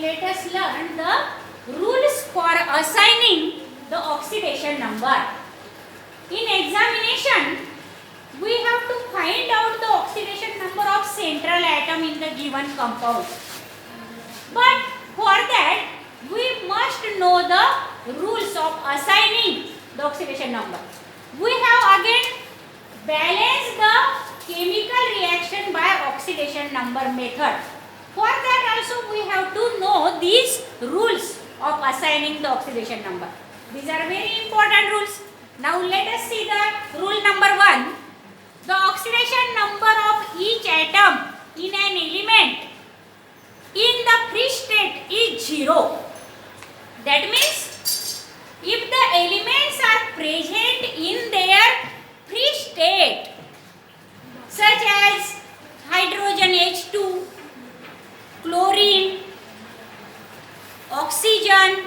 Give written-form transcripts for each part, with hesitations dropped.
let us learn the rules for assigning the oxidation number. In examination, we have to find out the oxidation number of central atom in the given compound. But for that, we must know the rules of assigning the oxidation number. We have again balanced the chemical reaction by oxidation number method. For that also we have to know these rules of assigning the oxidation number. These are very important rules. Now let us see the rule number 1. The oxidation number of each atom in an element in the free state is 0. That means if the elements are present in their free state, such as hydrogen H2, chlorine, oxygen,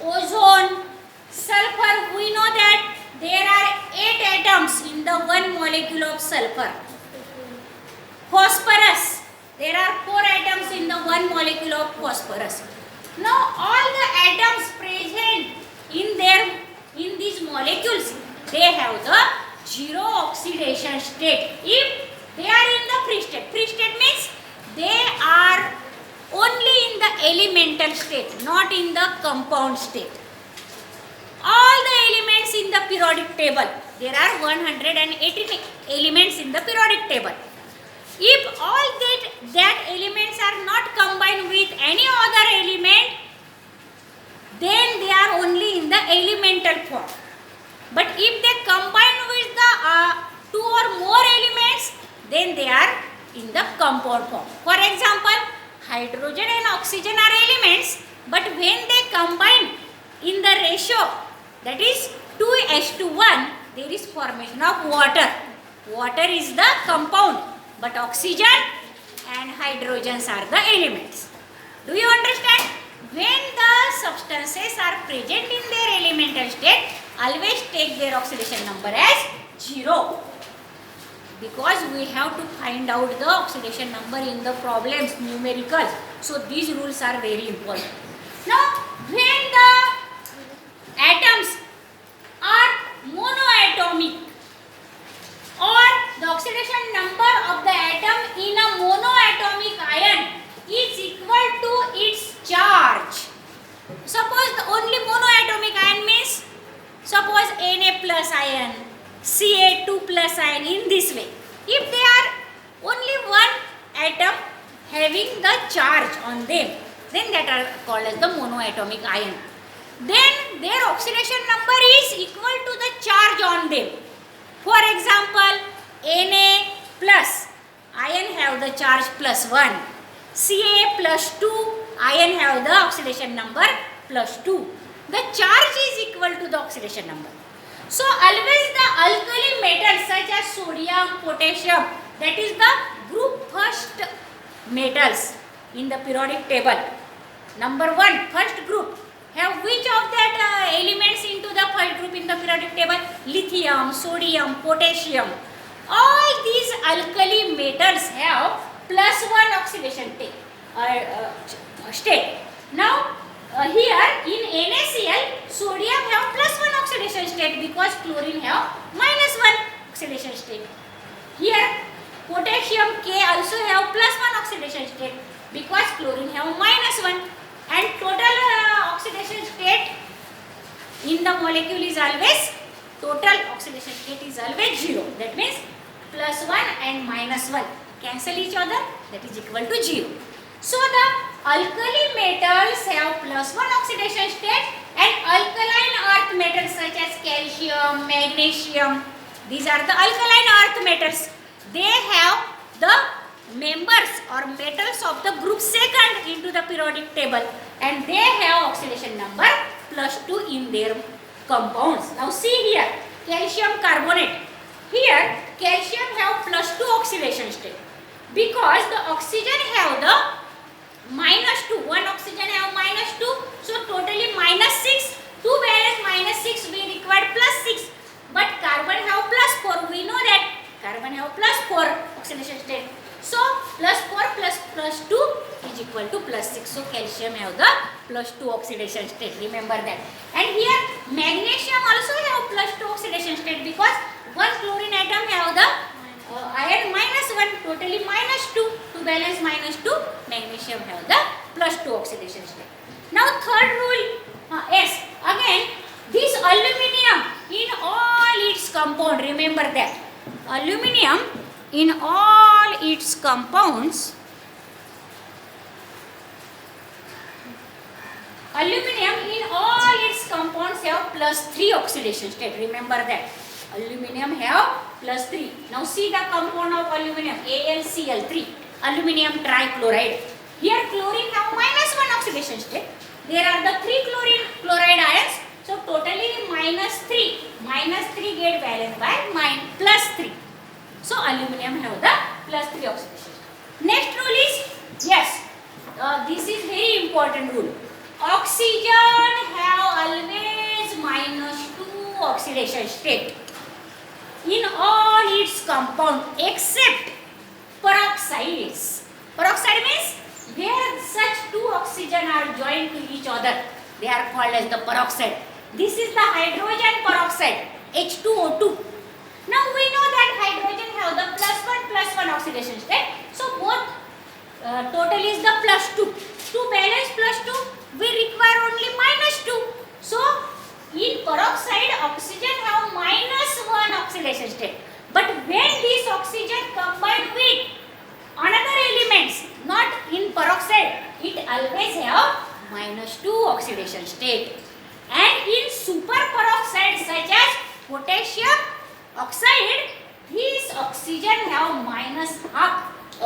ozone, sulfur, we know that there are 8 atoms in the one molecule of sulfur. Phosphorus, there are 4 atoms in the one molecule of phosphorus. Now all the atoms present in these molecules, they have the 0 oxidation state if they are in the free state. Free state means they are only in the elemental state, not in the compound state. All the elements in the periodic table, there are 118 elements in the periodic table. If all that elements are not combined with any other element, then they are only in the elemental form. But if they combine with the 2 or more elements, then they are in the compound form. For example, hydrogen and oxygen are elements, but when they combine in the ratio, that is 2:1, there is formation of water. Water is the compound, but oxygen and hydrogens are the elements. Do you understand? When the substances are present in their elemental state, always take their oxidation number as 0. Because we have to find out the oxidation number in the problems, numericals. So these rules are very important. Now, when the atoms are monoatomic, or the oxidation number of the atom in a monoatomic ion is equal to its charge. Suppose the only monoatomic ion means, suppose Na plus ion, Ca2 plus ion, in this way. If they are only one atom having the charge on them, then that are called as the monoatomic ion. Then their oxidation number is equal to the charge on them. For example, Na plus ion have the charge +1. Ca plus 2 ion have the oxidation number +2. The charge is equal to the oxidation number. So always the alkali metals such as sodium, potassium, that is the group first metals in the periodic table. Number 1, first group, have which of that elements into the first group in the periodic table? Lithium, sodium, potassium. All these alkali metals have +1 oxidation state. Now here in NaCl, sodium have +1 oxidation state because chlorine have -1 oxidation state. Here potassium K also have +1 oxidation state because chlorine have -1, and total oxidation state in the molecule is always, total oxidation state is always 0. That means +1 and -1 cancel each other, that is equal to 0. So the alkali metals have +1 oxidation state, and alkaline earth metals such as calcium, magnesium, these are the alkaline earth metals. They have the members or metals of the group second into the periodic table, and they have oxidation number +2 in their compounds. Now see here, calcium carbonate. Here calcium have +2 oxidation state because the oxygen have the -2. One oxygen have -2, so totally -6. To balance -6 we require +6, but carbon have +4. We know that carbon have +4 oxidation state. So +4 + +2 is equal equal to +6. So calcium have the +2 oxidation state. Remember that. And here magnesium also have +2 oxidation state because one chlorine atom have the iron -1, totally -2. To balance -2, magnesium have the +2 oxidation state. Now third rule, yes, again this aluminum in all its compound, remember that aluminum in all its compounds, aluminum in all its compounds have +3 oxidation state. Remember that aluminum have +3. Now see the compound of aluminum, AlCl3, aluminum trichloride. Here chlorine have -1 oxidation state. There are the 3 chloride ions. So totally -3. -3 get balanced by +3. So aluminum have the +3 oxidation. Next rule is, yes, this is very important rule. Oxygen have always -2 oxidation state in all its compound except peroxides. Peroxide means where such 2 oxygen are joined to each other, they are called as the peroxide. This is the hydrogen peroxide, H2O2. Now we know that hydrogen have the +1 oxidation state. So both total is the +2. To balance +2, we require only -2. So in peroxide, oxygen have -1 oxidation state. But when this oxygen combine with another elements, not in peroxide, it always have -2 oxidation state. And in superperoxide such as potassium oxide, this oxygen have -half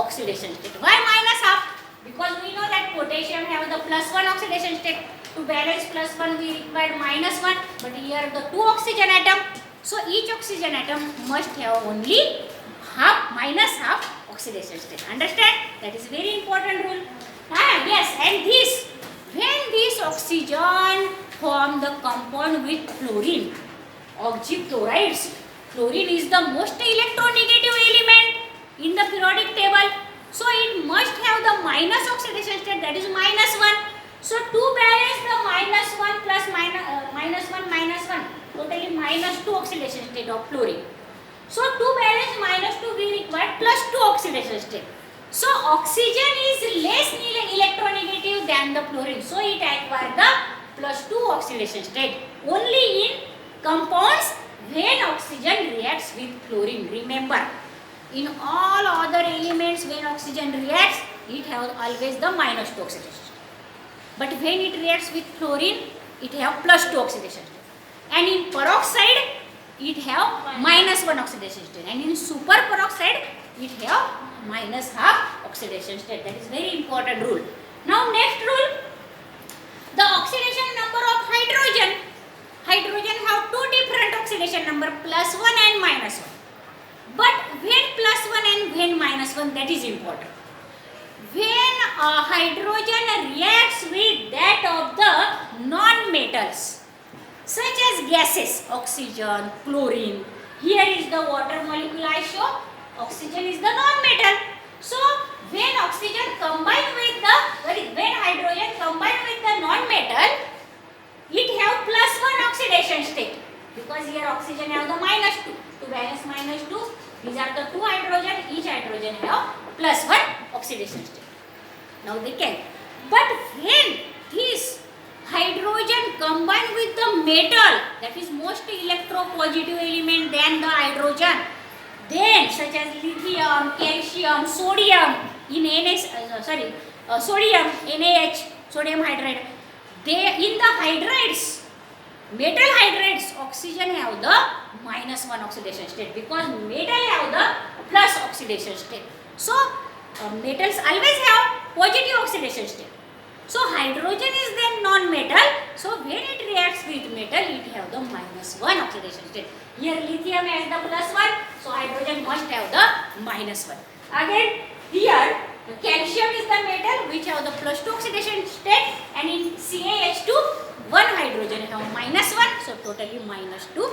oxidation state. Why -half? Because we know that potassium have the +1 oxidation state. To balance +1 we require -1, but here the 2 oxygen atom. So each oxygen atom must have only -half oxidation state. Understand? That is very important rule. Yes, and this, when this oxygen form the compound with chlorine, oxychlorides, chlorine is the most electronegative element in the periodic table. So it must have the minus oxidation state, that is -1. So to balance the -1 plus -1, totally -2 oxidation state of chlorine. So to balance -2 we require +2 oxidation state. So oxygen is less electronegative than the chlorine. So it acquires the +2 oxidation state only in compounds when oxygen reacts with chlorine. Remember, in all other elements when oxygen reacts, it has always the -2 oxidation state. But when it reacts with chlorine, it have +2 oxidation state. And in peroxide, it have -1 oxidation state. And in superperoxide, it have -half oxidation state. That is very important rule. Now next rule, the oxidation number of hydrogen. Hydrogen have 2 different oxidation number, +1 and -1. But when +1 and when -1, that is important. When hydrogen reacts with that of the non-metals, such as gases, oxygen, chlorine. Here is the water molecule I show. Oxygen is the non-metal. So when oxygen combine with the, when hydrogen combine with the non-metal, it have +1 oxidation state. Because here oxygen have the -2. To balance -2, these are the 2 hydrogen. Each hydrogen have +1 oxidation state. Now they can. But when this hydrogen combine with the metal, that is most electropositive element than the hydrogen, then such as lithium, calcium, sodium in sodium NaH, sodium hydride, they in the hydrides, metal hydrides, oxygen have the -1 oxidation state because metal have the plus oxidation state. So metals always have positive oxidation state. So hydrogen is then non-metal. So when it reacts with metal, it have the -1 oxidation state. Here lithium has the +1, so hydrogen must have the -1. Again here calcium is the metal which have the +2 oxidation state, and in CaH2 one hydrogen have -1, so totally -2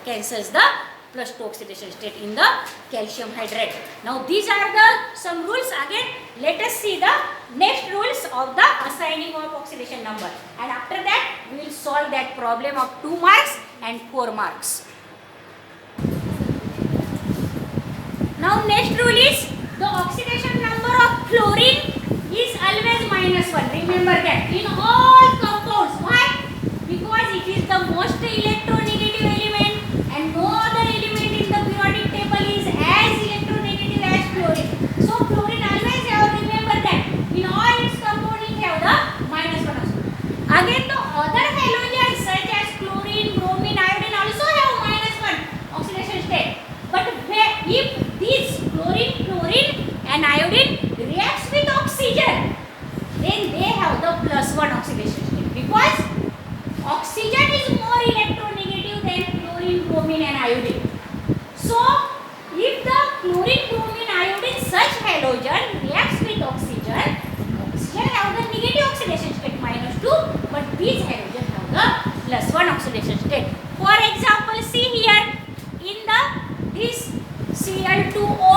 cancels the +2 oxidation state in the calcium hydride. Now these are the some rules. Again let us see the next rules of the assigning of oxidation number, and after that we will solve that problem of 2 marks and 4 marks. Now next rule is the oxidation number of chlorine is always -1. Remember that in all compounds. Why? Because it is the most electronegative element and no other element in the periodic table is as electronegative as chlorine. So chlorine always have, remember that in all its compound it have the -1 also. Again the other halogens such as chlorine, bromine, iodine also have -1 oxidation state. But if these chlorine and iodine reacts with oxygen, then they have the +1 oxidation state, because oxygen is more electronegative than chlorine, bromine and iodine. So if the chlorine, bromine, iodine such halogen reacts with oxygen have the negative oxidation state -2, but these halogen have the +1 oxidation state. For example, see here in this Cl2O,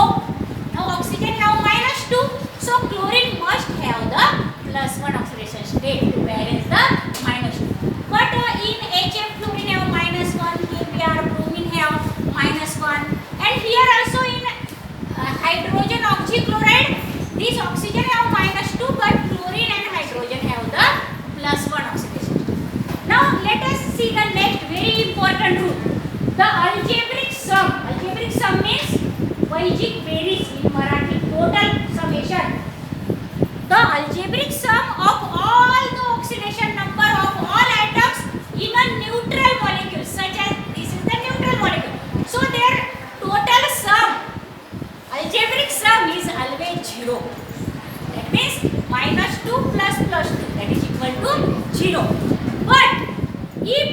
now oxygen have -2, so chlorine must have the +1 oxidation state to balance the -2. But in HF fluorine have -1, KBr bromine have -1, and here also in hydrogen oxychloride this oxygen have -2, but chlorine and hydrogen have the +1 oxidation state. Now let us see the next very important rule, the algebraic sum. Algebraic sum means Vijik bearis in Marathi, total summation. The algebraic sum of all the oxidation number of all atoms in a neutral molecule, such as this is the neutral molecule. So their total sum, algebraic sum is always 0. That means -2 plus +2, that is equal to 0. But if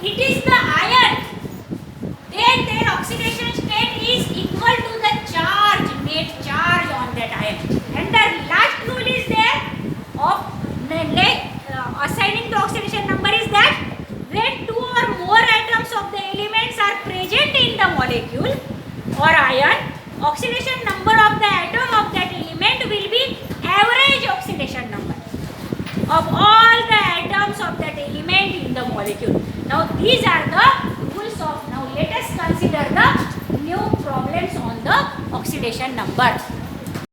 it is the ion, then their oxidation state is equal to the charge, net charge on that ion. And the last rule is there of assigning the oxidation number is that when 2 or more atoms of the elements are present in the molecule or ion, oxidation number of the atom of that element will be average oxidation number of all the atoms of that element in the molecule. Now these are the rules of. Now let us consider the new problems on the oxidation number.